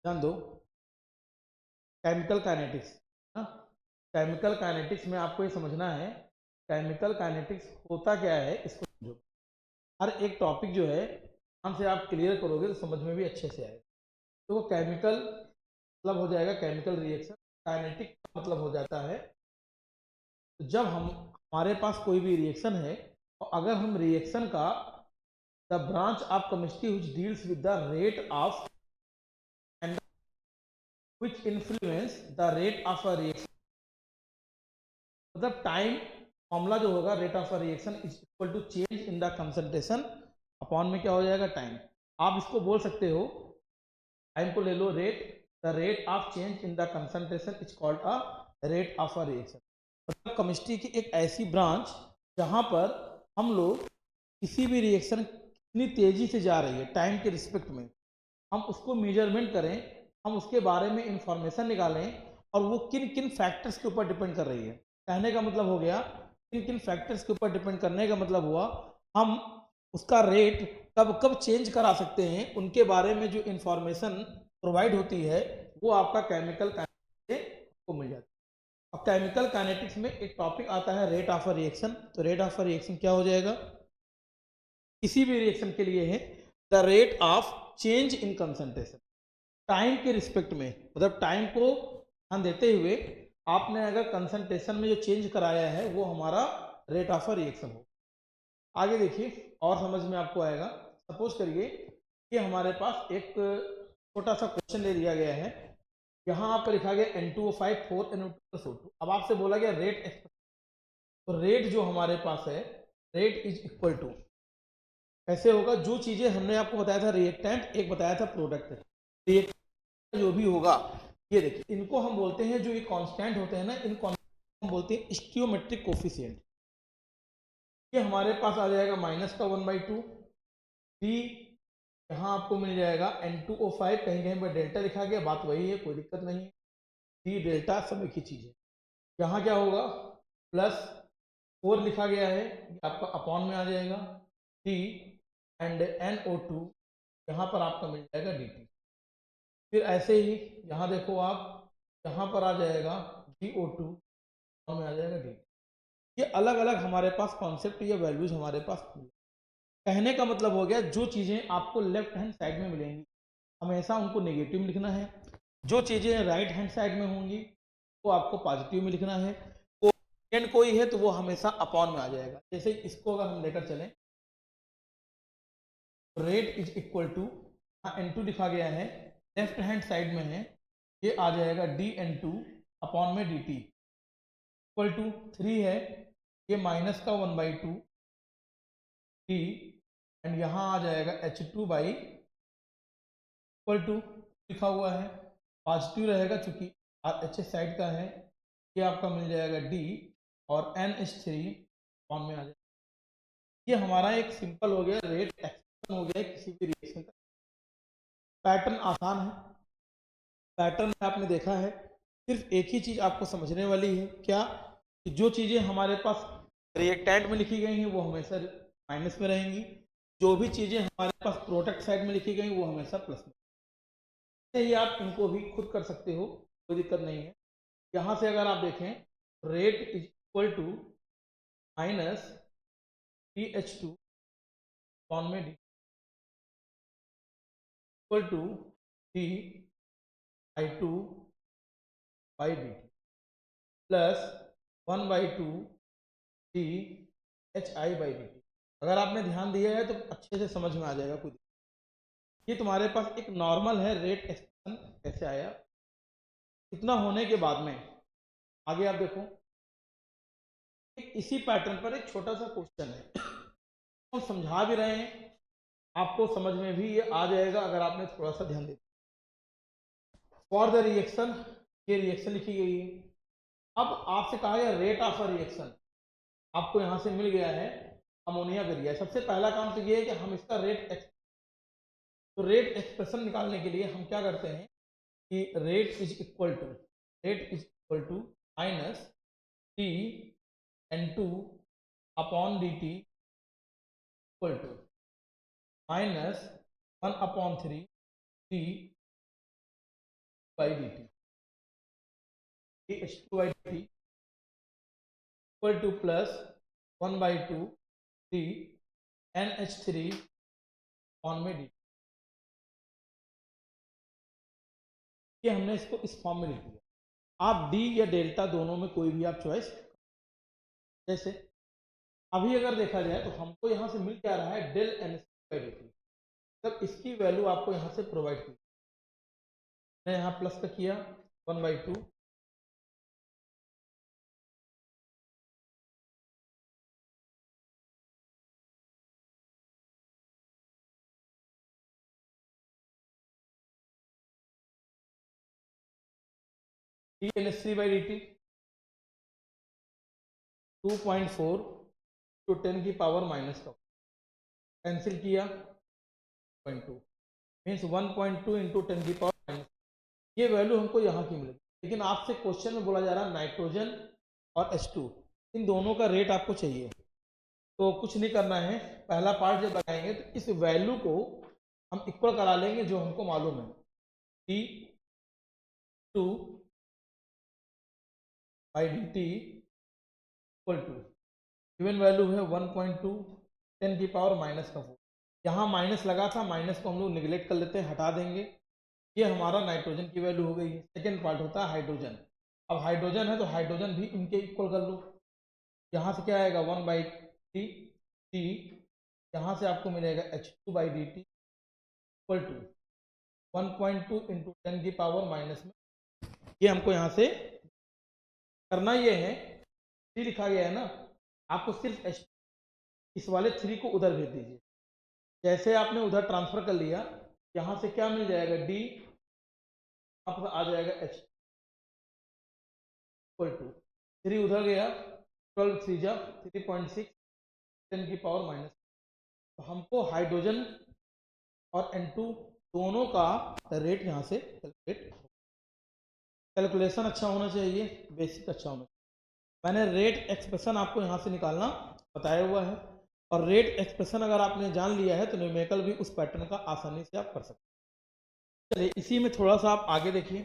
ध्यान दो, chemical kinetics. Chemical kinetics में आपको ये समझना है केमिकल काइनेटिक्स होता क्या है, इसको समझो। हर एक टॉपिक जो है ध्यान से आप क्लियर करोगे तो समझ में भी अच्छे से आएगा। तो वो केमिकल मतलब हो जाएगा केमिकल रिएक्शन, काइनेटिक मतलब हो जाता है जब हमारे पास कोई भी रिएक्शन है और अगर हम रिएक्शन का the branch of chemistry which deals with the rate of and which influence the rate of a reaction, मतलब टाइम फॉर्मूला जो होगा rate of a reaction is equal to change in the concentration upon में क्या हो जाएगा time. आप इसको बोल सकते हो, टाइम को ले लो rate, the rate of change in the concentration is called a rate of a reaction. मतलब केमिस्ट्री की एक ऐसी ब्रांच जहां पर हम लोग किसी भी रिएक्शन कितनी तेजी से जा रही है टाइम के रिस्पेक्ट में, हम उसको मेजरमेंट करें, हम उसके बारे में इंफॉर्मेशन निकालें और वो किन किन फैक्टर्स के ऊपर डिपेंड कर रही है। कहने का मतलब हो गया किन किन फैक्टर्स के ऊपर डिपेंड करने का मतलब हुआ हम उसका रेट कब कब चेंज करा सकते हैं, उनके बारे में जो इंफॉर्मेशन प्रोवाइड होती है वो आपका केमिकल काइनेटिक्स को मिल जाता है। अब केमिकल काइनेटिक्स में एक टॉपिक आता है रेट ऑफ अ रिएक्शन। तो रेट ऑफ अ रिएक्शन क्या हो जाएगा, किसी भी रिएक्शन के लिए है the rate of change in concentration, time के रिस्पेक्ट में, मतलब टाइम को ध्यान देते हुए आपने अगर कंसंट्रेशन में जो चेंज कराया है वो हमारा रेट ऑफ अ रिएक्शन हो। आगे देखिए और समझ में आपको आएगा। सपोज करिए कि हमारे पास एक छोटा सा क्वेश्चन ले लिया गया है, यहाँ आपको लिखा गया N2O5 4 NO2+O2। अब आपसे बोला गया रेट, तो रेट जो हमारे पास है रेट इज इक्वल टू कैसे होगा, जो चीजें हमने आपको बताया था रिएक्टेंट, एक बताया था प्रोडक्ट। रिएक्टेंट जो भी होगा ये देखिए इनको हम बोलते हैं, जो ये कांस्टेंट होते हैं ना, इन हम बोलते हैं स्टियोमेट्रिक कोफिशिएंट। ये हमारे पास आ जाएगा -1/2 डी, यहाँ आपको मिल जाएगा N2O5, कहीं कहीं पर डेल्टा लिखा गया, बात वही है, कोई दिक्कत नहीं है, डी डेल्टा सब एक ही चीज है। यहाँ क्या होगा +4 लिखा गया है, ये आपका अपॉन में आ जाएगा डी एंड NO2, यहाँ पर आपका मिल जाएगा dt। फिर ऐसे ही यहाँ देखो आप, यहाँ पर आ जाएगा DO2 में आ जाएगा dt। ये अलग अलग हमारे पास कॉन्सेप्ट या वैल्यूज हमारे पास। कहने का मतलब हो गया जो चीजें आपको लेफ्ट हैंड साइड में मिलेंगी हमेशा उनको नेगेटिव में लिखना है, जो चीजें राइट हैंड साइड में होंगी वो आपको पॉजिटिव में लिखना है, कोएफिशिएंट कोई है तो वो हमेशा अपॉन में आ जाएगा। जैसे इसको अगर हम लेकर चलें, rate is equal to, N2 लिखा गया है, लेफ्ट हैंड साइड में है, ये आ जाएगा dN2 अपॉन में dt इक्वल टू 3 है, ये -1/2 डी एंड यहाँ आ जाएगा H2 इक्वल टू लिखा हुआ है, पॉजिटिव रहेगा चूंकि एच साइड का है, ये आपका मिल जाएगा डी और NH3 फॉर्म में आ जाएगा। ये हमारा एक सिंपल हो गया रेट एक्सप्रेशन हो गया किसी भी रिएक्शन का। पैटर्न आसान है, पैटर्न में आपने देखा है, सिर्फ एक ही चीज आपको समझने वाली है क्या, कि जो चीजें हमारे पास रिएक्टेंट में लिखी गई हैं वो हमेशा माइनस में रहेंगी, जो भी चीजें हमारे पास प्रोडक्ट साइड में लिखी गई वो हमेशा प्लस में। ही आप इनको भी खुद कर सकते हो, कोई दिक्कत नहीं है। यहाँ से अगर आप देखें rate is equal to -DH2 upon में d equal to DI2/dt plus 1/2 DHI/dt। अगर आपने ध्यान दिया है तो अच्छे से समझ में आ जाएगा। कुछ ये तुम्हारे पास एक नॉर्मल है रेट एक्सप्रेशन कैसे आया। इतना होने के बाद में आगे आप देखो, इसी पैटर्न पर एक छोटा सा क्वेश्चन है, हम समझा भी रहे हैं, आपको समझ में भी ये आ जाएगा अगर आपने थोड़ा सा ध्यान दिया। फॉर द रिएक्शन, ये रिएक्शन लिखी गई है, अब आपसे कहा गया रेट ऑफ अ रिएक्शन, आपको यहां से मिल गया है अमोनिया गिर गया। सबसे पहला काम तो ये है कि हम इसका तो रेट एक्सप्रेशन निकालने के लिए हम क्या करते हैं कि rate is equal to -DN2 upon dt equal to -1/3 D by d t H2 by d t equal to plus 1/2 d NH3 on में डी। ये हमने इसको इस फॉर्म में लिख दिया। आप डी या डेल्टा दोनों में कोई भी आप चॉइस, जैसे अभी अगर देखा जाए तो हमको यहाँ से मिल क्या रहा है डेल NH3/dt, तब इसकी वैल्यू आपको यहाँ से प्रोवाइड की, मैं यहाँ प्लस का किया 1/2 डी NH3/dt 2.4 to 10 की पावर माइनस का कैंसिल किया 0.2 मीन्स 1.2 इंटू 10 की पावर माइनस, ये वैल्यू हमको यहाँ की मिलेगी। लेकिन आपसे क्वेश्चन में बोला जा रहा है नाइट्रोजन और H2 इन दोनों का रेट आपको चाहिए, तो कुछ नहीं करना है। पहला पार्ट जब लगाएंगे तो इस वैल्यू को हम इक्वल करा लेंगे जो हमको मालूम है T2 by d t equal to given value है 1.2 10 की पावर माइनस का 4। यहाँ माइनस लगा था, माइनस को हम लोग निगलेक्ट कर लेते हैं, हटा देंगे। ये हमारा नाइट्रोजन की वैल्यू हो गई है। सेकेंड पार्ट होता है हाइड्रोजन। अब हाइड्रोजन है तो हाइड्रोजन भी इनके इक्वल कर लो। यहाँ से क्या आएगा 1/3 टी, यहाँ से आपको मिलेगा H2 by d t equal to 1.2 into 10 की पावर माइनस में, ये हमको यहाँ से करना ये है, 3 लिखा गया है ना, आपको सिर्फ इस वाले 3 को उधर भेज दीजिए। जैसे आपने उधर ट्रांसफर कर लिया, यहाँ से क्या मिल जाएगा डी, आपका आ जाएगा H इक्वल टू 3 उधर गया 12 3 जा 3.6 10 की पावर माइनस। तो हमको हाइड्रोजन और N2 दोनों का रेट यहाँ से कैलकुलेशन अच्छा होना चाहिए, बेसिक अच्छा होना चाहिए। मैंने रेट एक्सप्रेशन आपको यहाँ से निकालना बताया हुआ है, और रेट एक्सप्रेशन अगर आपने जान लिया है तो न्यूमेरिकल भी उस पैटर्न का आसानी से आप कर सकते हैं। चलिए इसी में थोड़ा सा आप आगे देखिए,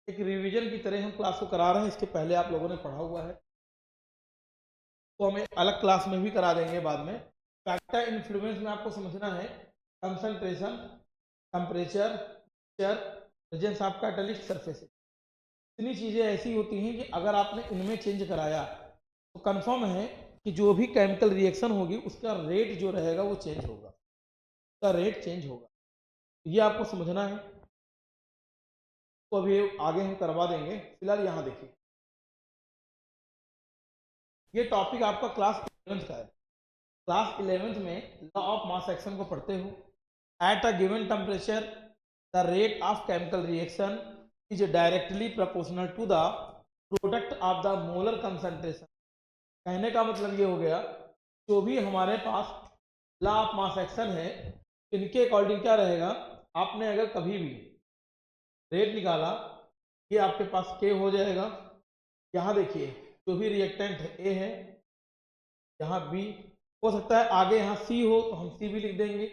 एक रिवीजन की तरह हम क्लास को करा रहे हैं। इसके पहले आप लोगों ने पढ़ा हुआ है, तो हमें अलग क्लास में भी करा देंगे बाद में। फैक्टर इन्फ्लुएंस में आपको समझना है concentration, temperature, presence of catalyst, surface. इतनी चीज़ें ऐसी होती हैं कि अगर आपने इनमें चेंज कराया तो कंफर्म है कि जो भी केमिकल रिएक्शन होगी उसका रेट जो रहेगा वो चेंज होगा, उसका रेट चेंज होगा। ये आपको समझना है, तो अभी आगे हम करवा देंगे। फिलहाल यहाँ देखिए, ये टॉपिक आपका क्लास 11th का है। क्लास 11th में लॉ ऑफ मास एक्शन को पढ़ते हो। At a given temperature the rate of chemical reaction is directly proportional to the product of the molar concentration. कहने का मतलब ये हो गया, जो भी हमारे पास लॉ ऑफ मास एक्शन है इनके अकॉर्डिंग क्या रहेगा, आपने अगर कभी भी रेट निकाला, ये आपके पास K हो जाएगा। यहाँ देखिए जो भी रिएक्टेंट है A है, यहाँ B हो सकता है, आगे यहाँ C हो तो हम C भी लिख देंगे।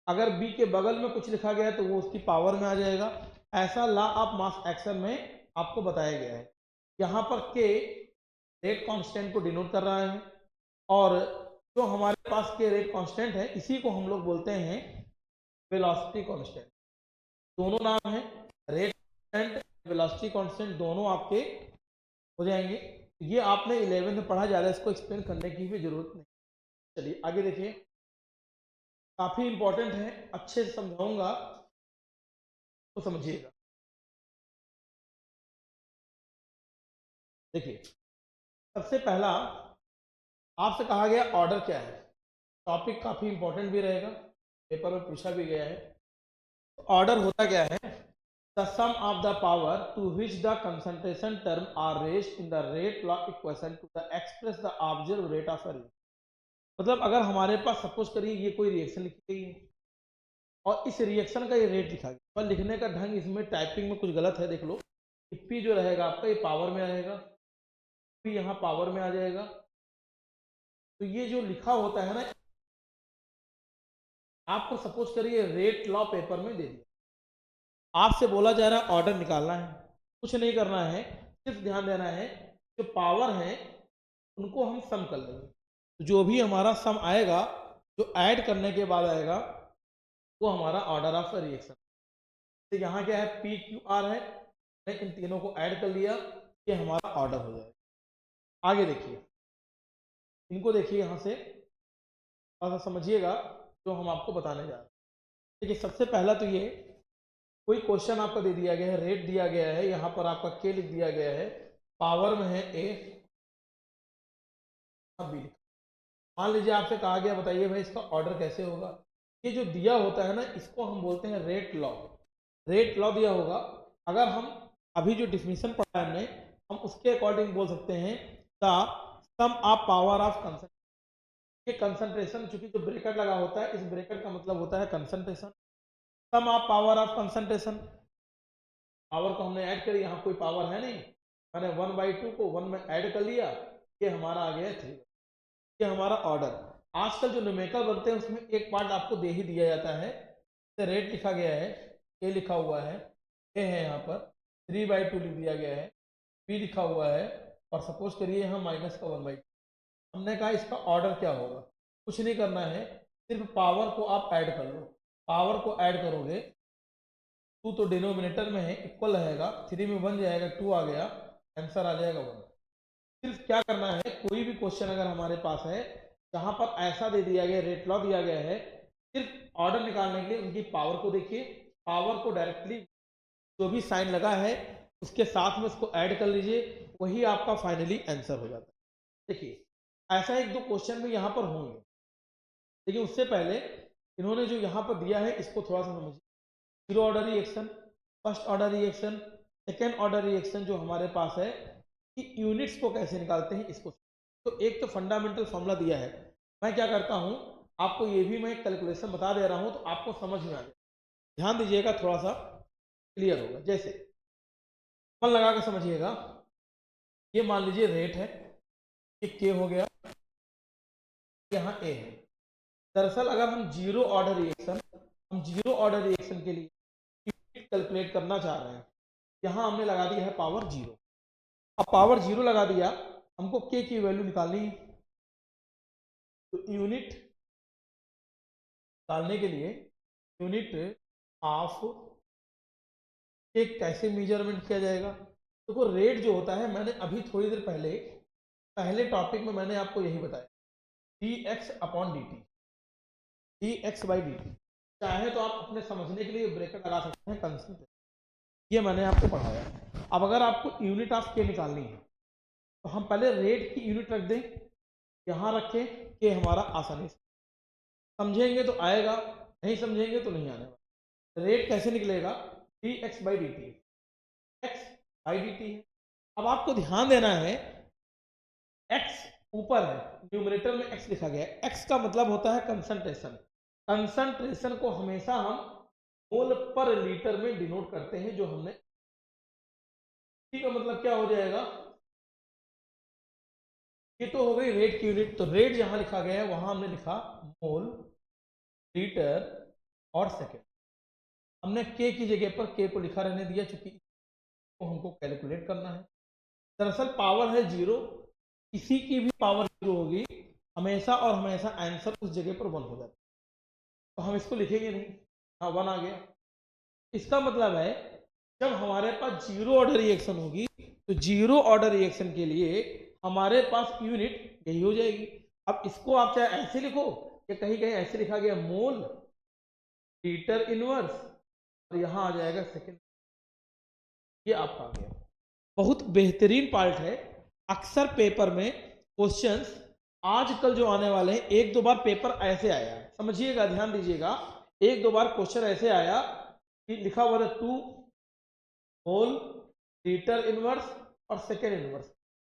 अगर B के बगल में कुछ लिखा गया है तो वो उसकी पावर में आ जाएगा। ऐसा लॉ ऑफ मास एक्शन में आपको बताया गया है। यहाँ पर K रेट कांस्टेंट को डिनोट कर रहा है, और जो हमारे पास के रेट कांस्टेंट है इसी को हम लोग बोलते हैं वेलोसिटी कांस्टेंट। दोनों नाम है, रेट कांस्टेंट, वेलोसिटी कांस्टेंट, दोनों आपके हो जाएंगे। ये आपने 11th में पढ़ा, ज़्यादा इसको एक्सप्लेन करने की भी जरूरत नहीं। चलिए आगे देखिए, काफी इंपॉर्टेंट है, अच्छे से समझाऊंगा तो समझिएगा। देखिए सबसे पहला आपसे कहा गया ऑर्डर क्या है। टॉपिक काफी इंपॉर्टेंट भी रहेगा, पेपर में पूछा भी गया है। ऑर्डर होता क्या है, the sum of the power to which the concentration term are raised in the rate law equation to the express the observe rate of a reaction. मतलब अगर हमारे पास सपोज करिए ये कोई रिएक्शन लिखी गई है और इस रिएक्शन का ये रेट लिखा गया, पर लिखने का ढंग इसमें टाइपिंग में कुछ गलत है। देख लो, पी जो रहेगा आपका ये पावर में आएगा, पी यहाँ पावर में आ जाएगा। तो ये जो लिखा होता है ना, आपको सपोज करिए रेट लॉ पेपर में दे दिया, आपसे बोला जा रहा है ऑर्डर निकालना है, कुछ नहीं करना है, सिर्फ ध्यान देना है जो पावर है उनको हम सम कर लेंगे। तो जो भी हमारा सम आएगा, जो ऐड करने के बाद आएगा, वो हमारा ऑर्डर ऑफ रिएक्शन। तो यहाँ क्या है, पी क्यू आर है, मैंने इन तीनों को ऐड कर लिया, ये हमारा ऑर्डर हो जाएगा। आगे देखिए, इनको देखिए यहाँ से थोड़ा सा समझिएगा जो हम आपको बताने जा रहे हैं। देखिए सबसे पहला तो ये, कोई क्वेश्चन आपका दे दिया गया है, रेट दिया गया है, यहाँ पर आपका के लिख दिया गया है, पावर में है ए, अब बी। मान लीजिए आपसे कहा गया बताइए भाई इसका ऑर्डर कैसे होगा। ये जो दिया होता है ना, इसको हम बोलते हैं रेट लॉ। रेट लॉ दिया होगा, अगर हम अभी जो डिफिनीशन पढ़ा है हमने, हम उसके अकॉर्डिंग बोल सकते हैं the sum of power of concentration. ये कंसंट्रेशन, चूंकि जो ब्रैकेट लगा होता है, इस ब्रैकेट का मतलब होता है concentration. Sum of power of concentration, power को हमने ऐड करी, यहाँ कोई पावर है नहीं, मैंने 1/2 को 1 में ऐड कर लिया, ये हमारा आ गया 3। ये हमारा ऑर्डर। आजकल जो न्यूमेरिकल बनते हैं उसमें एक पार्ट आपको दे ही दिया जाता है, रेट लिखा गया है, ए लिखा हुआ है, ए है यहाँ पर 3/2 लिख दिया गया है, बी लिखा हुआ है, और सपोज करिए हम माइनस का 1/2। हमने कहा इसका ऑर्डर क्या होगा, कुछ नहीं करना है, सिर्फ पावर को आप ऐड कर लो। पावर को ऐड करोगे, 2 तो डिनोमिनेटर में है, इक्वल रहेगा, 3 में 1 जाएगा, 2 आ गया, आंसर आ जाएगा 1। सिर्फ क्या करना है, कोई भी क्वेश्चन अगर हमारे पास है जहां पर ऐसा दे दिया गया, रेट लॉ दिया गया है, सिर्फ ऑर्डर निकालने के लिए उनकी पावर को देखिए, पावर को डायरेक्टली जो भी साइन लगा है उसके साथ में उसको ऐड कर लीजिए, वही आपका फाइनली आंसर हो जाता है। देखिए ऐसा एक दो क्वेश्चन में यहाँ पर होंगे, लेकिन उससे पहले इन्होंने जो यहाँ पर दिया है इसको थोड़ा सा समझिए। Zero order reaction, first order reaction, second order reaction जो हमारे पास है, कि यूनिट्स को कैसे निकालते हैं इसको। तो एक तो फंडामेंटल फॉर्मूला दिया है, मैं क्या करता हूं, आपको ये भी मैं कैलकुलेशन बता दे रहा हूं तो आपको समझ में आ जाए, ध्यान दीजिएगा, थोड़ा सा क्लियर होगा। जैसे मन लगा कर समझिएगा, ये मान लीजिए रेट है, ये के हो गया, यहाँ ए है। दरअसल अगर हम जीरो ऑर्डर रिएक्शन के लिए कैलकुलेट करना चाह रहे हैं, यहाँ हमने लगा दिया है पावर 0। अब पावर 0 लगा दिया, हमको के की वैल्यू निकालनी है, तो यूनिट निकालने के लिए यूनिट ऑफ के कैसे मेजरमेंट किया जाएगा। देखो रेट जो होता है, मैंने अभी थोड़ी देर पहले टॉपिक में मैंने आपको यही बताया, dx upon dt, dx by dt। चाहे तो आप अपने समझने के लिए ब्रैकेट लगा सकते हैं, कंसेंट, ये मैंने आपको पढ़ाया। अब अगर आपको यूनिट ऑफ के निकालनी है तो हम पहले रेट की यूनिट रख दें, यहाँ रखें, के हमारा आसानी से समझेंगे तो आएगा, नहीं समझेंगे तो नहीं आने वाला। रेट कैसे निकलेगा, dx by dt, x by dt है। अब आपको ध्यान देना है, x ऊपर है, न्यूमरेटर में x लिखा गया है, x का मतलब होता है कंसंट्रेशन। कंसंट्रेशन को हमेशा हम मोल पर लीटर में डिनोट करते हैं, जो हमने, का मतलब क्या हो जाएगा, ये तो हो गई रेट की यूनिट। तो रेट जहां लिखा गया है वहां हमने लिखा मोल, लीटर और सेकेंड। हमने के की जगह पर के को लिखा रहने दिया, चूंकि को हमको कैलकुलेट करना है। दरअसल पावर है 0, किसी की भी पावर 0 होगी हमेशा और हमेशा आंसर उस जगह पर 1 हो जाता है, तो हम इसको लिखेंगे नहीं, हाँ 1 आ गया। इसका मतलब है जब हमारे पास जीरो ऑर्डर रिएक्शन होगी, तो जीरो ऑर्डर रिएक्शन के लिए हमारे पास यूनिट यही हो जाएगी। अब इसको आप चाहे ऐसे लिखो, या कहीं कहीं ऐसे लिखा गया मोल लीटर इनवर्स, और यहाँ आ जाएगा सेकेंड, ये आपका आ गया। बहुत बेहतरीन पार्ट है, अक्सर पेपर में क्वेश्चंस आजकल जो आने वाले हैं, एक दो बार पेपर ऐसे आया, समझिएगा, ध्यान दीजिएगा, एक दो बार क्वेश्चन ऐसे आया कि लिखा हुआ था 2 होल लीटर इनवर्स और सेकेंड इनवर्स,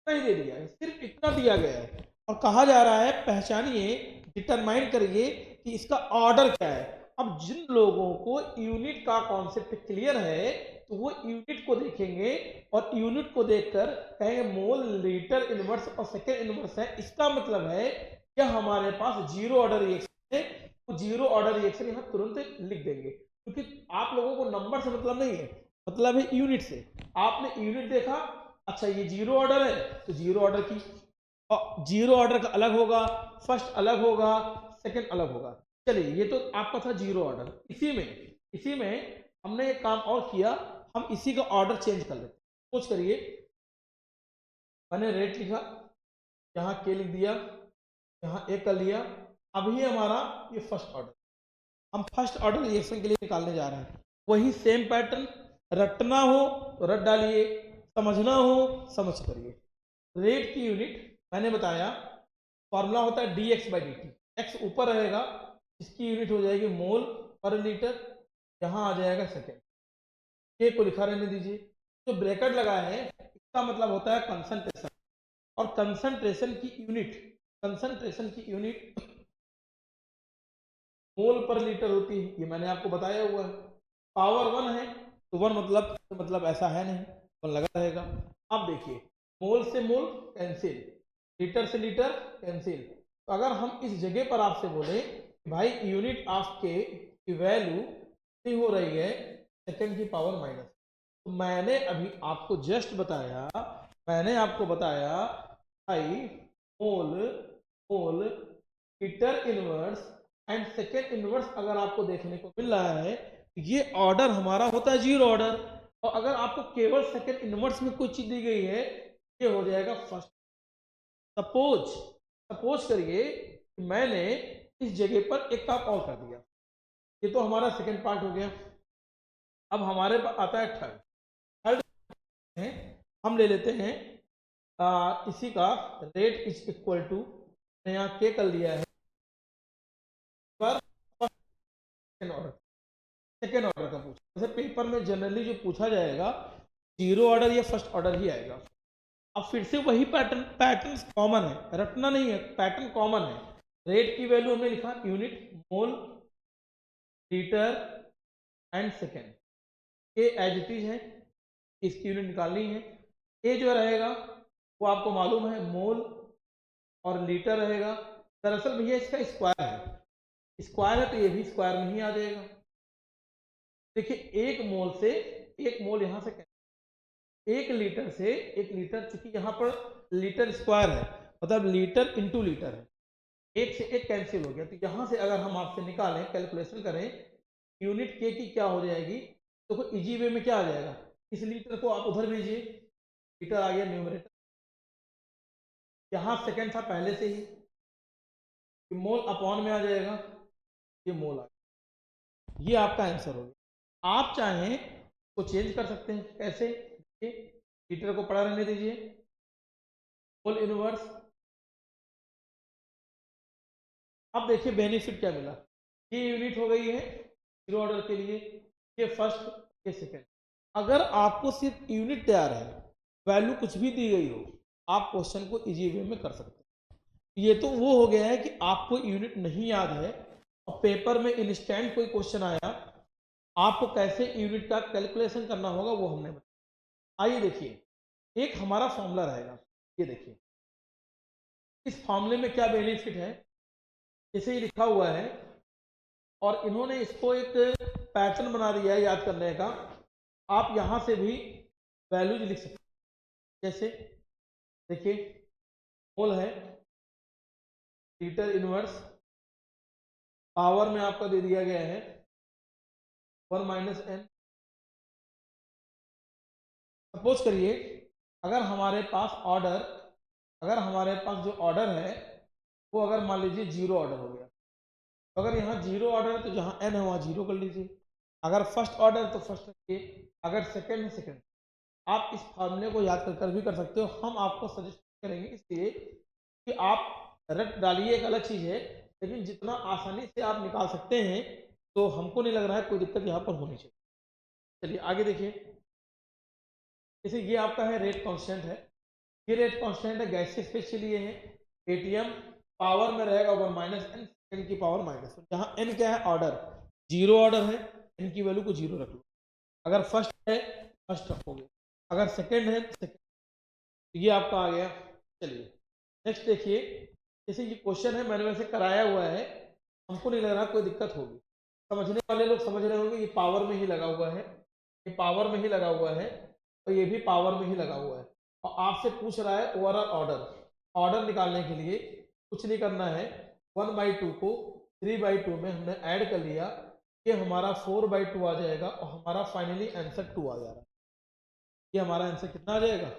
नहीं दे दिया है, सिर्फ इतना दिया गया है, और कहा जा रहा है पहचानिए, डिटरमाइन करिए कि इसका ऑर्डर क्या है। अब जिन लोगों को यूनिट का कॉन्सेप्ट क्लियर है, तो वो यूनिट को देखेंगे और यूनिट को देखकर कहेंगे मोल लीटर इनवर्स और सेकेंड इनवर्स है, इसका मतलब है कि हमारे पास जीरो ऑर्डर रिएक्शन है, वो जीरो ऑर्डर रिएक्शन यहाँ तुरंत लिख देंगे, क्योंकि आप लोगों को नंबर से मतलब नहीं है, मतलब है यूनिट से। आपने यूनिट देखा, अच्छा ये जीरो ऑर्डर है तो जीरो ऑर्डर की, और जीरो ऑर्डर का अलग होगा, फर्स्ट अलग होगा, सेकंड अलग होगा। चलिए ये तो आपका था जीरो ऑर्डर। इसी में हमने एक काम और किया, हम इसी का ऑर्डर चेंज कर लेते। सोच करिए, मैंने रेट लिखा, यहाँ के लिख दिया, यहाँ ए कर लिया। अभी हमारा ये फर्स्ट ऑर्डर, हम फर्स्ट ऑर्डर रिएक्शन के लिए निकालने जा रहे हैं। वही सेम पैटर्न, रटना हो तो रट डालिए, समझना हो समझ करिए। रेट की यूनिट मैंने बताया, फॉर्मूला होता है D x by d T. X ऊपर रहेगा, इसकी यूनिट हो जाएगी मोल पर लीटर, यहाँ आ जाएगा सेकेंड। के को लिखा रहने दीजिए। जो ब्रैकेट लगा है इसका मतलब होता है कंसंट्रेशन, और कंसंट्रेशन की यूनिट मोल पर लीटर होती है, ये मैंने आपको बताया हुआ है। पावर वन है तो वन मतलब ऐसा है नहीं, वन लगा रहेगा। अब देखिए, मोल से मोल कैंसिल, लीटर से लीटर कैंसिल। तो अगर हम इस जगह पर आपसे बोले कि भाई यूनिट ऑफ के की वैल्यू कितनी हो रही है, सेकंड की पावर माइनस, तो मैंने अभी आपको जस्ट बताया, मैंने आपको बताया भाई mole mole litre inverse and second inverse अगर आपको देखने को मिल रहा है, ये ऑर्डर हमारा होता है जीरो ऑर्डर। और अगर आपको केवल सेकेंड इनवर्स में कोई चीज दी गई है, ये हो जाएगा फर्स्ट। सपोज सपोज करिए कि मैंने इस जगह पर एक काम और कर दिया, ये तो हमारा सेकेंड पार्ट हो गया। अब हमारे पास आता है थर्ड। थर्ड है, हम ले लेते हैं इसी का रेट इज इक्वल टू, यहाँ के कर लिया है पर सेकेंड ऑर्डर, सेकेंड ऑर्डर का पूछा। जैसे पेपर में जनरली जो पूछा जाएगा जीरो ऑर्डर या फर्स्ट ऑर्डर ही आएगा। अब फिर से वही पैटर्न कॉमन है, रटना नहीं है, पैटर्न कॉमन है। रेट की वैल्यू हमने लिखा unit mole litre and second, ये एज इट इज है, इसकी यूनिट निकालनी है। ये जो रहेगा वो आपको मालूम है मोल और लीटर रहेगा। दरअसल भैया इसका स्क्वायर है, स्क्वायर है तो ये भी स्क्वायर में ही आ जाएगा। देखिए एक मोल से, एक मोल यहां से, एक लीटर से एक लीटर, चूंकि यहाँ पर लीटर स्क्वायर है मतलब लीटर इंटू लीटर है, एक से एक कैंसिल हो गया। तो यहाँ से अगर हम आपसे निकालें, कैलकुलेशन करें, यूनिट के की क्या हो जाएगी, तो इजी वे में क्या आ जाएगा, इस लीटर को आप उधर भेजिए, लीटर आ गया न्यूमरेटर, यहाँ सेकेंड था पहले से ही, मोल अपॉन में आ जाएगा, ये मोल आ गया। ये आपका आंसर हो गया। आप चाहें तो चेंज कर सकते हैं, कैसे, लीटर को पड़ा रहने दीजिए, मोल इनवर्स। अब देखिए बेनिफिट क्या मिला, ये यूनिट हो गई है जीरो ऑर्डर के लिए, ये फर्स्ट, ये सेकेंड। अगर आपको सिर्फ यूनिट तैयार है, वैल्यू कुछ भी दी गई हो, आप क्वेश्चन को इजी वे में कर सकते हैं। ये तो वो हो गया है कि आपको यूनिट नहीं याद है और पेपर में इंस्टेंट कोई क्वेश्चन आया, आपको कैसे यूनिट का कैलकुलेशन करना होगा वो हमने बताया। आइए देखिए, एक हमारा फॉर्मूला रहेगा, ये देखिए इस फॉर्मूले में क्या बेनिफिट है, जैसे ही लिखा हुआ है, और इन्होंने इसको एक पैटर्न बना दिया है याद करने का। आप यहां से भी वैल्यूज लिख सकते हैं, जैसे देखिए मोल है, लीटर इनवर्स, पावर में आपका दे दिया गया है 1 माइनस एन। सपोज करिए अगर हमारे पास ऑर्डर, अगर हमारे पास जो ऑर्डर है वो अगर मान लीजिए जीरो ऑर्डर हो गया, तो अगर यहाँ जीरो ऑर्डर है तो जहाँ एन है वहाँ जीरो कर लीजिए, अगर फर्स्ट ऑर्डर है तो फर्स्ट रखिए, अगर सेकेंड है सेकेंड। आप इस फॉर्मूले को याद कर भी कर सकते हो, हम आपको सजेस्ट करेंगे इसलिए कि आप रट डालिए, एक अलग चीज़ है, लेकिन जितना आसानी से आप निकाल सकते हैं तो हमको नहीं लग रहा है कोई दिक्कत यहाँ पर होनी चाहिए। चलिए आगे देखिए, जैसे ये आपका है रेट कांस्टेंट है, ये रेट कांस्टेंट है गैसेस फेज के लिए है। एटीएम पावर में रहेगा 1 माइनस एन, एन की पावर माइनस, जहाँ एन क्या है ऑर्डर, जीरो ऑर्डर है, एन की वैल्यू को जीरो रख लो। अगर फर्स्ट है फर्स्ट रखोगे, अगर सेकेंड है सेकेंड, ये आपका आ गया। चलिए नेक्स्ट देखिए, जैसे ये क्वेश्चन है मैंने वैसे कराया हुआ है, हमको नहीं लग रहा कोई दिक्कत होगी। समझने वाले लोग समझ रहे होंगे, ये पावर में ही लगा हुआ है, ये पावर में ही लगा हुआ है, और ये भी पावर में ही लगा हुआ है। और आपसे पूछ रहा है ओवरऑल ऑर्डर। ऑर्डर निकालने के लिए कुछ नहीं करना है, 1/2 को 3/2 में हमने ऐड कर लिया, ये हमारा 4/2 आ जाएगा और हमारा फाइनली आंसर 2 आ जा रहा है। ये हमारा आंसर कितना आ जाएगा?